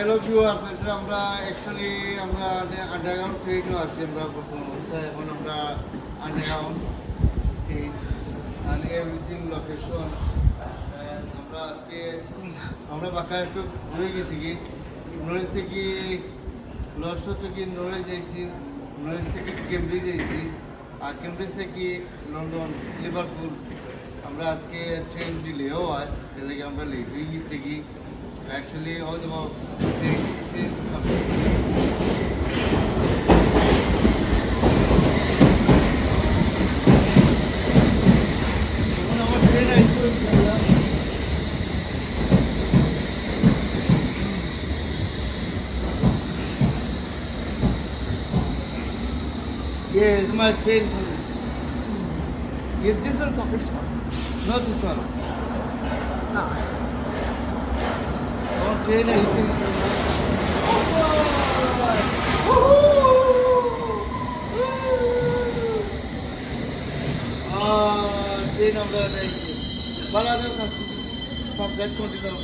Hello viewers, আসলে আমরা actually আমরা আন্ডারগ্রাউন্ড ট্রেনও আছি আমরা বর্তমান অবস্থায়। এখন আমরা underground train and everything location. আমরা আজকে আমরা বাঁকা একটু ঘুরে গেছি কি নলেজ থেকে লস্ট থেকে নলেজ যাইছি, নলেজ থেকে কেমব্রিজ যাইছি, আর কেমব্রিজ থেকে লন্ডন লিভারপুল। আমরা আজকে ট্রেন ডিলেও হয়, এর লাগে আমরা লেট হয়ে গেছি কি actually all about train Yes, my train. Is this one or this one? Not this one. No. Our train is train of the Baladas subject continue.